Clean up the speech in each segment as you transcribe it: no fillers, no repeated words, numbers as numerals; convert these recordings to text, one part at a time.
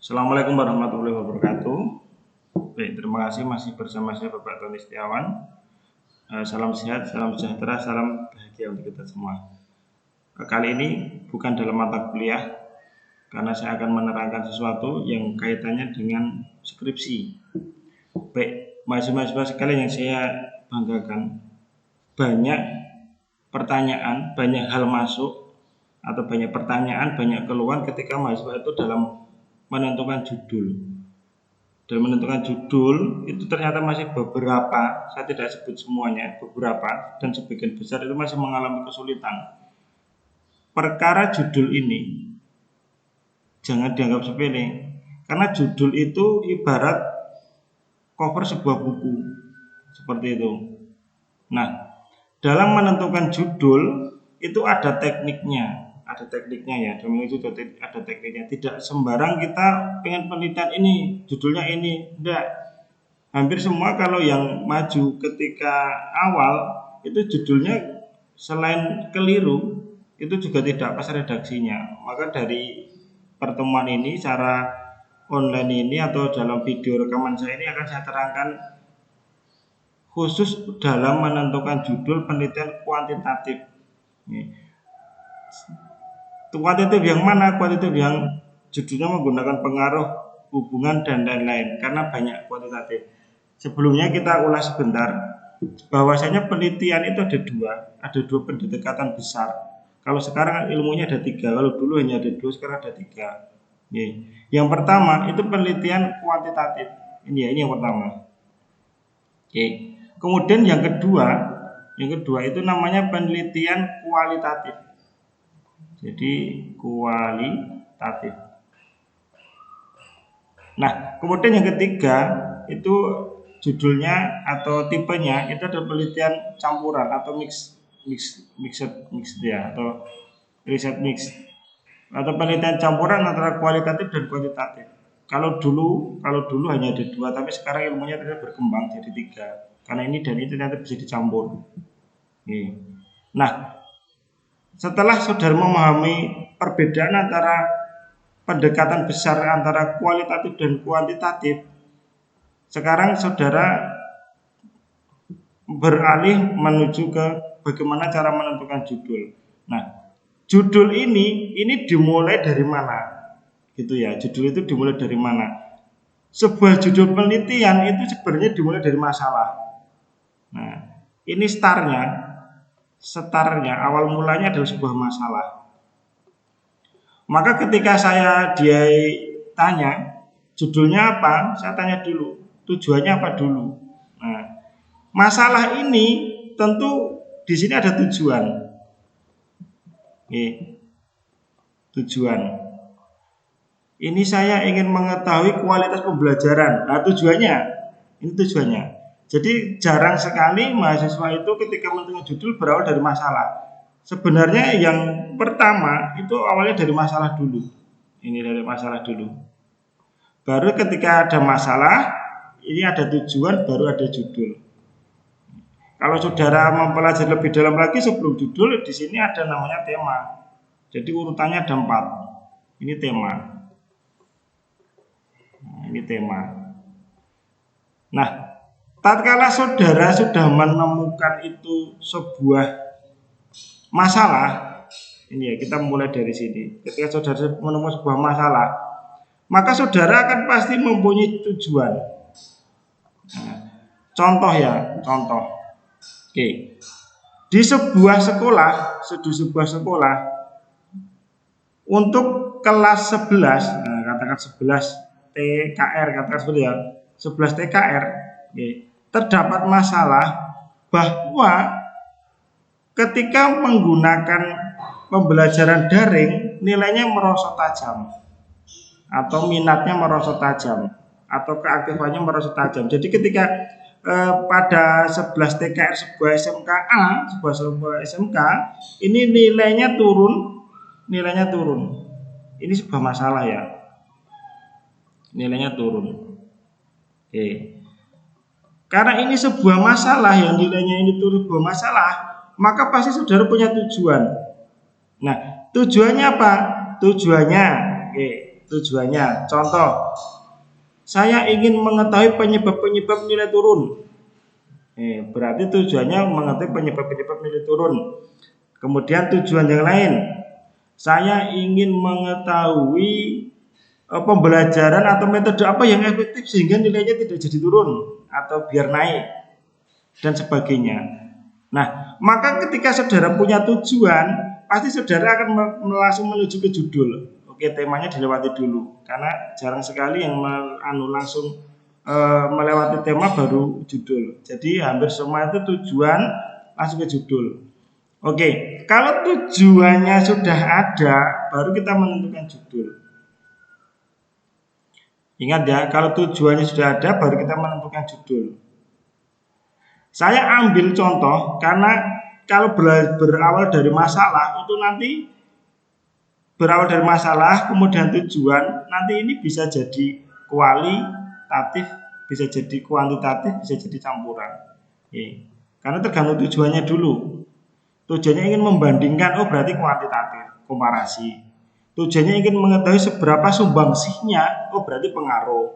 Assalamualaikum warahmatullahi wabarakatuh. Baik, terima kasih masih bersama saya Bapak Tony Setiawan. Salam sehat, salam sejahtera, salam bahagia untuk kita semua. Kali ini bukan dalam mata kuliah, karena saya akan menerangkan sesuatu yang kaitannya dengan skripsi. Baik, mahasiswa sekalian yang saya banggakan, banyak pertanyaan, banyak hal masuk atau banyak pertanyaan, banyak keluhan ketika mahasiswa itu dalam menentukan judul. Dalam menentukan judul itu ternyata masih beberapa, saya tidak sebut semuanya, beberapa dan sebagian besar itu masih mengalami kesulitan. Perkara judul ini jangan dianggap sepele, karena judul itu ibarat cover sebuah buku, seperti itu. Nah, dalam menentukan judul itu ada tekniknya ya, dalam itu ada tekniknya. Tidak sembarang kita pengen penelitian ini, judulnya ini, enggak. Hampir semua kalau yang maju ketika awal itu judulnya selain keliru, itu juga tidak pas redaksinya. Maka dari pertemuan ini, cara online ini atau dalam video rekaman saya ini akan saya terangkan khusus dalam menentukan judul penelitian kuantitatif. Kuantitatif yang mana? Kuantitatif yang judulnya menggunakan pengaruh, hubungan, dan lain-lain, karena banyak kuantitatif. Sebelumnya kita ulas sebentar bahwasanya penelitian itu ada dua pendekatan besar. Kalau sekarang ilmunya ada 3, kalau dulu hanya ada 2, sekarang ada 3. Yang pertama itu penelitian kuantitatif. Ini yang pertama. Kemudian yang kedua itu namanya penelitian kualitatif. Jadi kualitatif. Nah, kemudian yang ketiga itu judulnya atau tipenya itu adalah penelitian campuran atau mixed ya, atau riset mix, atau penelitian campuran antara kualitatif dan kuantitatif. Kalau dulu hanya ada 2, tapi sekarang ilmunya ternyata berkembang jadi 3, karena ini dan itu ternyata bisa dicampur. Nah, setelah saudara memahami perbedaan antara pendekatan besar antara kualitatif dan kuantitatif, sekarang saudara beralih menuju ke bagaimana cara menentukan judul. Nah, judul ini dimulai dari mana? Gitu ya, judul itu dimulai dari mana? Sebuah judul penelitian itu sebenarnya dimulai dari masalah. Nah, ini startnya, awal mulanya adalah sebuah masalah. Maka ketika dia tanya judulnya apa, saya tanya dulu tujuannya apa dulu. Nah, masalah ini tentu di sini ada tujuan. Tujuan. Ini saya ingin mengetahui kualitas pembelajaran. Nah, ini tujuannya. Jadi jarang sekali mahasiswa itu ketika menentukan judul berawal dari masalah. Sebenarnya yang pertama itu awalnya dari masalah dulu. Ini dari masalah dulu. Baru ketika ada masalah, ini ada tujuan, baru ada judul. Kalau saudara mempelajari lebih dalam lagi sebelum judul, di sini ada namanya tema. Jadi urutannya ada 4. Ini tema. Ini tema. Nah, tatkala saudara sudah menemukan itu sebuah masalah, ini ya, kita mulai dari sini. Ketika saudara menemukan sebuah masalah, maka saudara akan pasti mempunyai tujuan. Nah, contoh. Di sebuah sekolah untuk kelas 11, katakan 11 TKR, katakan seperti ya, 11 TKR, terdapat masalah bahwa ketika menggunakan pembelajaran daring nilainya merosot tajam, atau minatnya merosot tajam, atau keaktifannya merosot tajam. Jadi ketika pada 11 TKR sebuah SMK ini nilainya turun. Ini sebuah masalah ya. Nilainya turun. Karena ini sebuah masalah, yang nilainya ini turun sebuah masalah, maka pasti saudara punya tujuan. Nah, tujuannya apa? Tujuannya tujuannya. Contoh, saya ingin mengetahui penyebab-penyebab nilai turun. Berarti tujuannya mengetahui penyebab-penyebab nilai turun. Kemudian tujuan yang lain, saya ingin mengetahui pembelajaran atau metode apa yang efektif sehingga nilainya tidak jadi turun atau biar naik dan sebagainya. Nah, maka ketika saudara punya tujuan, pasti saudara akan langsung menuju ke judul. Oke, temanya dilewati dulu karena jarang sekali yang langsung melewati tema baru judul. Jadi hampir semua itu tujuan langsung ke judul. Oke, kalau tujuannya sudah ada, baru kita menentukan judul. Ingat ya, kalau tujuannya sudah ada, baru kita menentukan judul. Saya ambil contoh karena kalau berawal dari masalah itu nanti berawal dari masalah kemudian tujuan, nanti ini bisa jadi kualitatif, bisa jadi kuantitatif, bisa jadi campuran. Karena tergantung tujuannya dulu. Tujuannya ingin membandingkan, oh berarti kuantitatif, komparasi. Tujuannya ingin mengetahui seberapa sumbangsihnya, oh berarti pengaruh.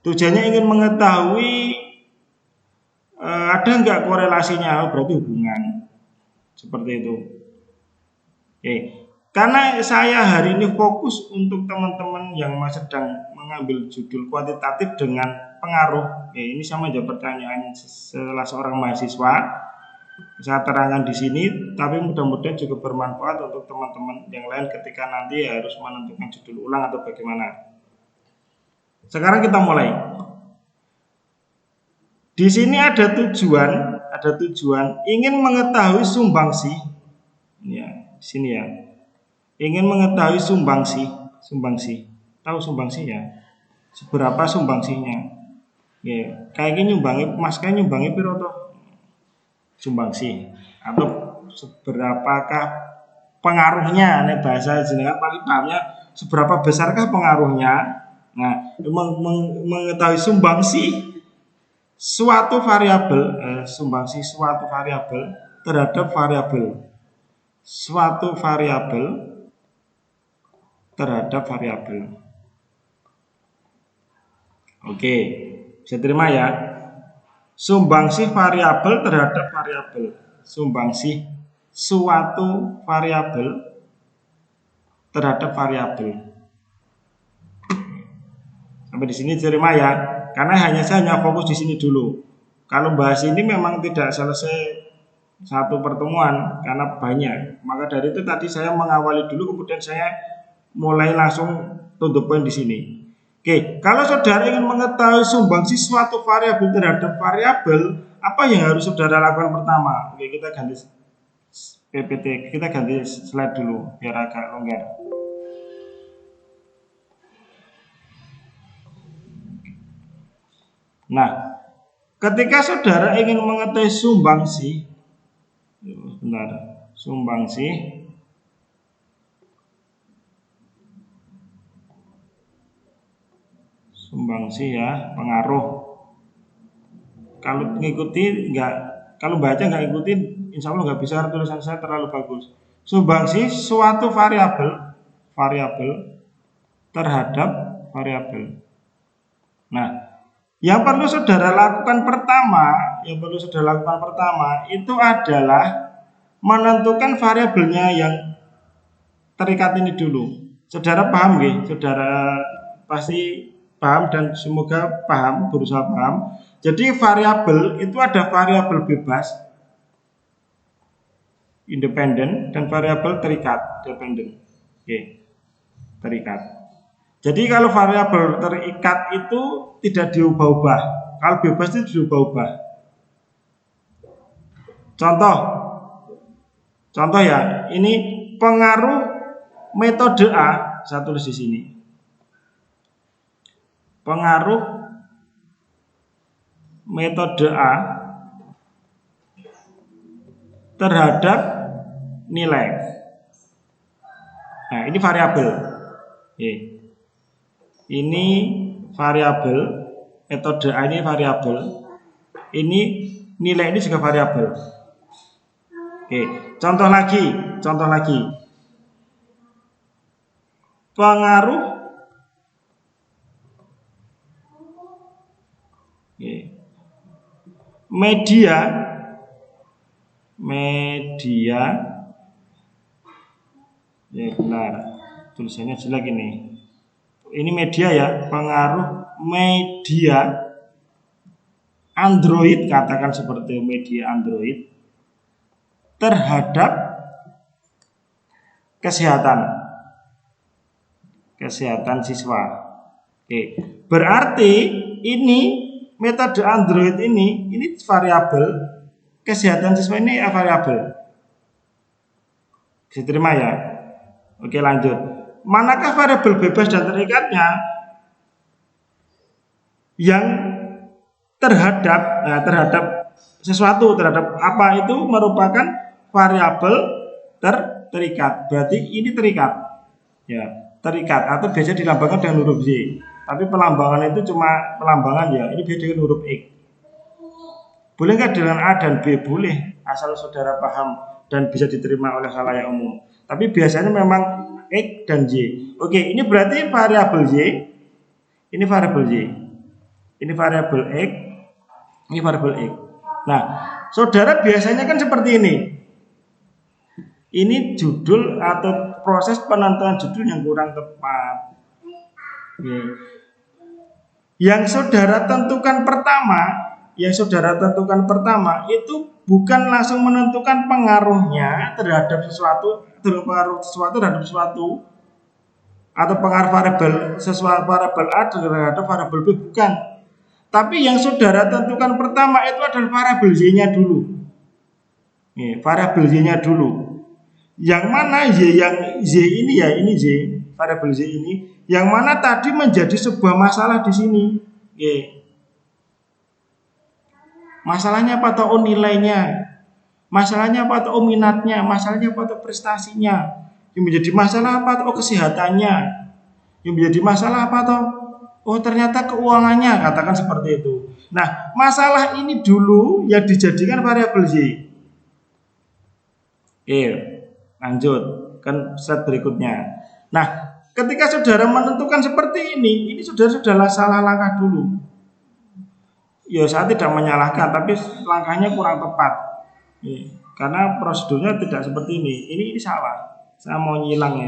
Tujuannya ingin mengetahui ada nggak korelasinya, oh berarti hubungan. Seperti itu. Karena saya hari ini fokus untuk teman-teman yang sedang mengambil judul kuantitatif dengan pengaruh. Ini sama aja pertanyaan salah seorang mahasiswa. Saya terangkan di sini, tapi mudah-mudahan juga bermanfaat untuk teman-teman yang lain ketika nanti harus menentukan judul ulang atau bagaimana. Sekarang kita mulai. Di sini ada tujuan ingin mengetahui sumbangsih. Ya, di sini ya. Ingin mengetahui sumbangsih. Tahu sumbangsih ya? Seberapa sumbangsihnya? Ya, kayaknya Mas nyumbangi piro toh? Sumbangsih atau seberapakah pengaruhnya, nek bahasa jenengan paling pahamnya seberapa besarkah pengaruhnya. Nah, mengetahui sumbangsih suatu variabel terhadap variabel. Oke, bisa terima ya. Sumbangsih variabel terhadap variabel. Sumbangsih suatu variabel terhadap variabel. Sampai di sini terima ya. Karena saya hanya fokus di sini dulu. Kalau bahas ini memang tidak selesai satu pertemuan karena banyak. Maka dari itu tadi saya mengawali dulu, kemudian saya mulai langsung to the point di sini. Oke, kalau saudara ingin mengetahui sumbangsih suatu variabel terhadap variabel, apa yang harus saudara lakukan pertama? Oke, kita ganti PPT, kita ganti slide dulu biar agak longgar. Nah, ketika saudara ingin mengetahui sumbangsih ya, pengaruh. Kalau ngikuti kalau baca nggak ikutin, insya Allah nggak bisa, tulisan saya terlalu bagus. Sumbangsih suatu variabel terhadap variabel. Nah, yang perlu saudara lakukan pertama itu adalah menentukan variabelnya yang terikat ini dulu. Saudara paham nggih? Saudara pasti paham dan semoga paham, berusaha paham. Jadi variabel itu ada variabel bebas, independen, dan variabel terikat, dependen. Oke, terikat. Jadi kalau variabel terikat itu tidak diubah-ubah. Kalau bebas itu diubah-ubah. Contoh ya, ini pengaruh metode A, saya tulis di sini. Pengaruh metode A terhadap nilai. Nah, ini variabel. Ini variabel, metode A ini variabel. Ini nilai ini juga variabel. Oke, contoh lagi. pengaruh media ya benar, tulisannya jelek ini media ya, pengaruh media Android, katakan seperti media Android terhadap kesehatan siswa. Oke, berarti ini metode Android ini variabel kesehatan siswa ini variabel. Diterima ya? Oke, lanjut. Manakah variabel bebas dan terikatnya yang terhadap sesuatu, terhadap apa itu merupakan variabel terikat. Berarti ini terikat. Ya, terikat atau biasa dilambangkan dengan huruf Y. Tapi pelambangan itu cuma pelambangan ya. Ini beda dengan huruf X. Boleh nggak dengan A dan B? Boleh, asal saudara paham dan bisa diterima oleh khalayak umum. Tapi biasanya memang X dan Y. Oke, ini berarti variabel Y. Ini variabel Y. Ini variabel X. Ini variabel X. Nah, saudara biasanya kan seperti ini. Ini judul atau proses penentuan judul yang kurang tepat. Yang saudara tentukan pertama itu bukan langsung menentukan pengaruhnya terhadap sesuatu terhadap sesuatu, atau pengaruh variabel A terhadap variabel B, bukan. Tapi yang saudara tentukan pertama itu adalah variabel Y-nya dulu. Variabel Y-nya dulu. Yang mana yang Y ini ya, ini Y, variabel Y ini, yang mana tadi menjadi sebuah masalah di sini. Masalahnya apa tuh? Nilainya. Masalahnya apa tuh? Minatnya. Masalahnya apa tuh? Prestasinya. Yang menjadi masalah apa tuh? Kesehatannya. Yang menjadi masalah apa tuh? Ternyata keuangannya, katakan seperti itu. Nah, masalah ini dulu yang dijadikan variabel Y. Lanjut kan slide berikutnya. Nah, ketika saudara menentukan seperti ini saudara sudah salah langkah dulu. Ya, saya tidak menyalahkan, tapi langkahnya kurang tepat. Karena prosedurnya tidak seperti ini. Ini salah. Saya mau nyilang.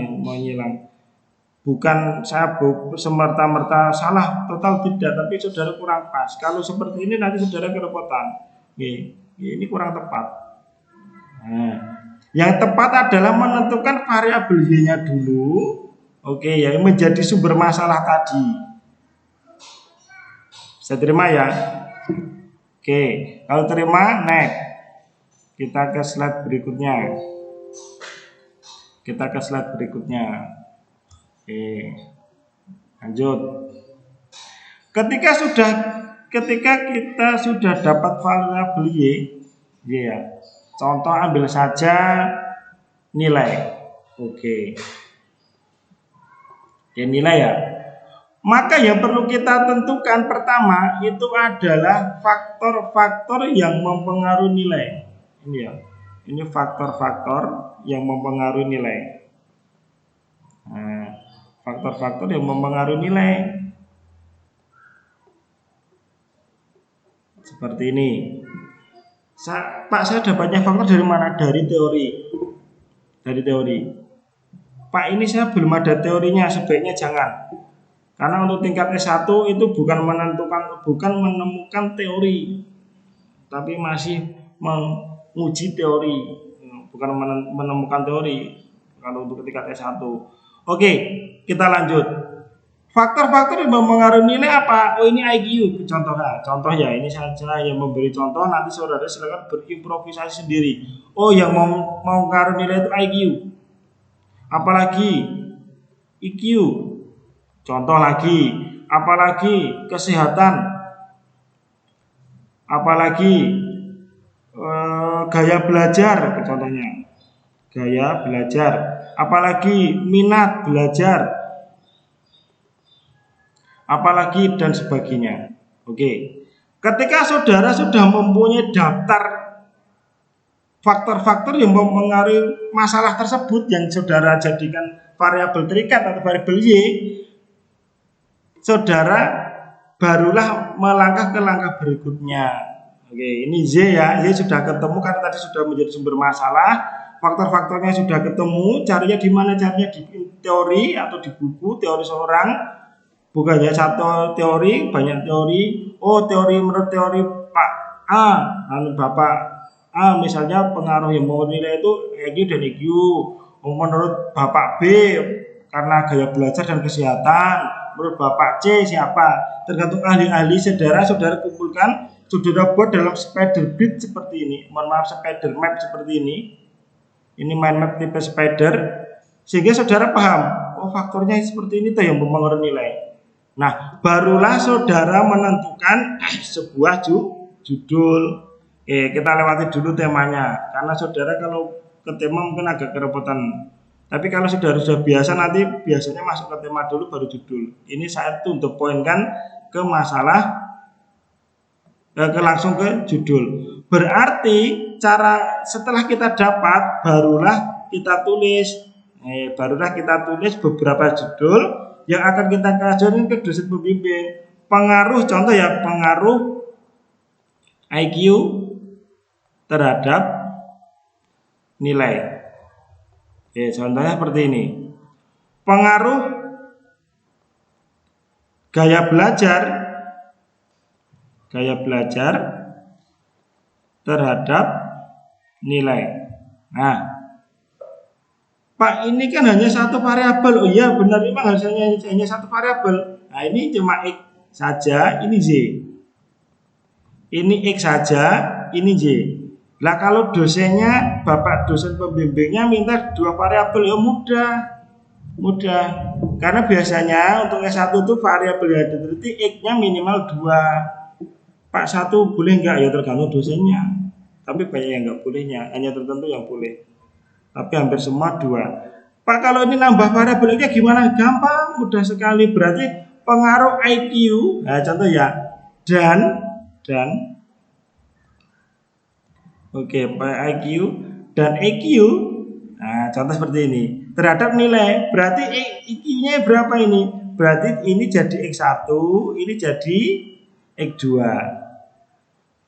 Bukan saya semerta-merta salah total, tidak, tapi saudara kurang pas. Kalau seperti ini nanti saudara kerepotan. Ini kurang tepat. Nah, yang tepat adalah menentukan variabel Y-nya dulu. Yang menjadi sumber masalah tadi. Saya terima ya. Kalau terima, next. Kita ke slide berikutnya. Lanjut. Ketika kita sudah dapat variabel Y, ya. Contoh ambil saja nilai. Nilai ya. Maka yang perlu kita tentukan pertama itu adalah faktor-faktor yang mempengaruhi nilai. Ini ya. Ini faktor-faktor yang mempengaruhi nilai. Nah, faktor-faktor yang mempengaruhi nilai. Seperti ini. Pak, saya dapatnya faktor dari mana? Dari teori. Pak, ini saya belum ada teorinya, sebaiknya jangan. Karena untuk tingkat S1 itu bukan menemukan teori, tapi masih menguji teori, bukan menemukan teori kalau untuk tingkat S1. Kita lanjut. Faktor-faktor yang mempengaruhi nilai apa? Ini IQ. Contoh ya, ini saja yang memberi contoh, nanti saudara silakan berimprovisasi sendiri. Yang mempengaruhi nilai itu IQ. Apalagi IQ. Contoh lagi, apalagi kesehatan. Apalagi gaya belajar, contohnya. Gaya belajar. Apalagi minat belajar. Apalagi dan sebagainya. Ketika saudara sudah mempunyai daftar faktor-faktor yang mempengaruhi masalah tersebut yang saudara jadikan variabel terikat atau variabel Y, saudara barulah melangkah ke langkah berikutnya. Oke, ini Z ya, Z sudah ketemu karena tadi sudah menjadi sumber masalah, faktor-faktornya sudah ketemu, carinya di mana? Carinya di teori atau di buku teori seorang, bukan hanya satu teori, banyak teori. Oh, teori menurut teori Pak A, Bapak A misalnya pengaruh yang mau nilai itu EQ dan EQ. Menurut Bapak B karena gaya belajar dan kesehatan. Menurut Bapak C siapa? Tergantung ahli-ahli, saudara kumpulkan, saudara buat dalam spider bit seperti ini. Mohon maaf, spider map seperti ini. Ini mind map tipe spider. Sehingga saudara paham, oh faktornya seperti ini tuh yang mempengaruhi nilai. Nah, barulah saudara menentukan sebuah judul. Kita lewati dulu temanya, karena saudara kalau ke tema mungkin agak kerepotan. Tapi kalau saudara sudah biasa, nanti biasanya masuk ke tema dulu baru judul. Ini saya tuh untuk poinkan ke masalah, langsung ke judul. Berarti cara setelah kita dapat, barulah kita tulis. Barulah kita tulis beberapa judul yang akan kita kajian ke dosen pembimbing. Pengaruh, contoh ya, pengaruh IQ terhadap nilai. Contohnya seperti ini. Pengaruh gaya belajar terhadap nilai. Nah, Pak, ini kan hanya satu variabel. Oh iya, benar, memang hanya satu variabel. Nah, ini cuma X saja, ini Z. Ini X saja, ini Y. Lah kalau dosennya, Bapak dosen pembimbingnya minta dua variabel, ya mudah. Karena biasanya untuk S1 itu variabel yang diteliti X-nya minimal 2. Pak 1 boleh enggak? Ya tergantung dosennya. Tapi banyak yang enggak bolehnya, hanya tertentu yang boleh. Tapi hampir semua 2. Pak, kalau ini nambah variabelnya gimana? Gampang, mudah sekali. Berarti pengaruh IQ, nah contoh ya, dan Oke, IQ dan EQ. Nah, contoh seperti ini. Terhadap nilai, berarti EQ-nya berapa ini? Berarti ini jadi X1, ini jadi X2.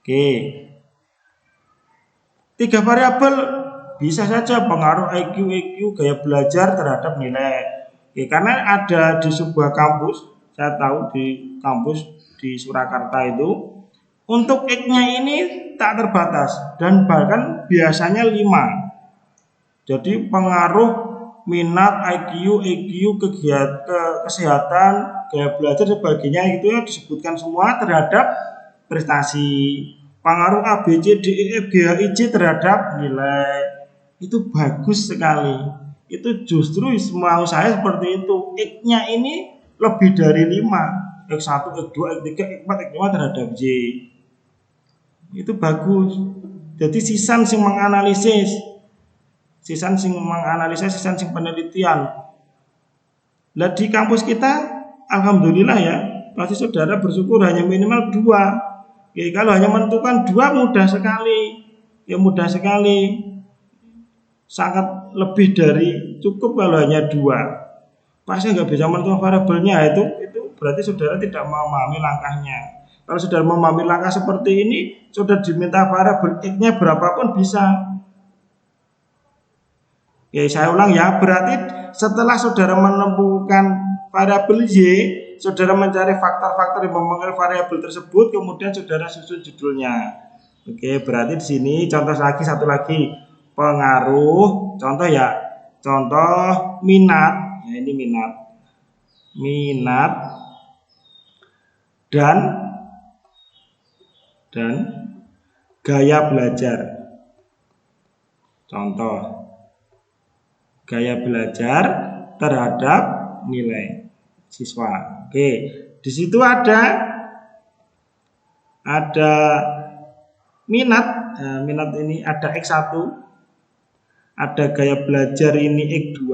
Oke. 3 variabel bisa saja pengaruh IQ, EQ, gaya belajar terhadap nilai. Oke, karena ada di sebuah kampus, saya tahu di kampus di Surakarta itu, untuk X-nya ini tak terbatas dan bahkan biasanya 5. Jadi pengaruh minat, IQ, EQ, kesehatan, gaya belajar sebagainya itu disebutkan semua terhadap prestasi. Pengaruh A, B, C, D, E, F, G, H, I, J terhadap nilai. Itu bagus sekali. Itu justru mau saya seperti itu. X-nya ini lebih dari 5. X1, X2, X3, X4, X5 terhadap Y. Itu bagus. Jadi sisan sing menganalisis, sisan sing penelitian. Lah di kampus kita, alhamdulillah ya, pasti saudara bersyukur hanya minimal 2. Oke, kalau hanya menentukan 2 mudah sekali. Ya mudah sekali. Sangat lebih dari cukup kalau hanya 2. Pasti nggak bisa menentukan variabelnya, itu berarti saudara tidak memahami langkahnya. Kalau sudah memahami langkah seperti ini, sudah diminta variabel X-nya berapapun bisa. Ya, saya ulang ya, berarti setelah saudara menemukan variabel Y, saudara mencari faktor-faktor yang mempengaruhi variabel tersebut, kemudian saudara susun judulnya. Oke, berarti di sini contoh lagi, satu lagi, pengaruh, contoh ya, contoh minat, nah ini minat dan gaya belajar. Contoh, gaya belajar terhadap nilai siswa. Oke, di situ ada minat. Minat ini ada X1, ada gaya belajar ini X2,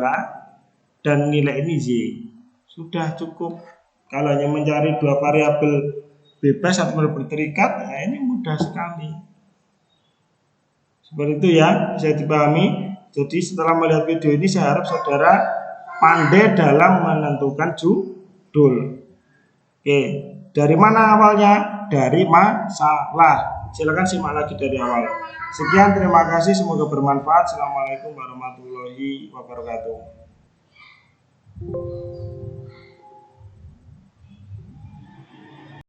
dan nilai ini Y. Sudah cukup. Kalau hanya mencari 2 variabel bebas atau berterikat, nah ini mudah sekali. Seperti itu ya, bisa dipahami. Jadi setelah melihat video ini saya harap saudara pandai dalam menentukan judul. Oke, dari mana awalnya? Dari masalah. Silakan simak lagi dari awal. Sekian, terima kasih, semoga bermanfaat. Assalamualaikum warahmatullahi wabarakatuh.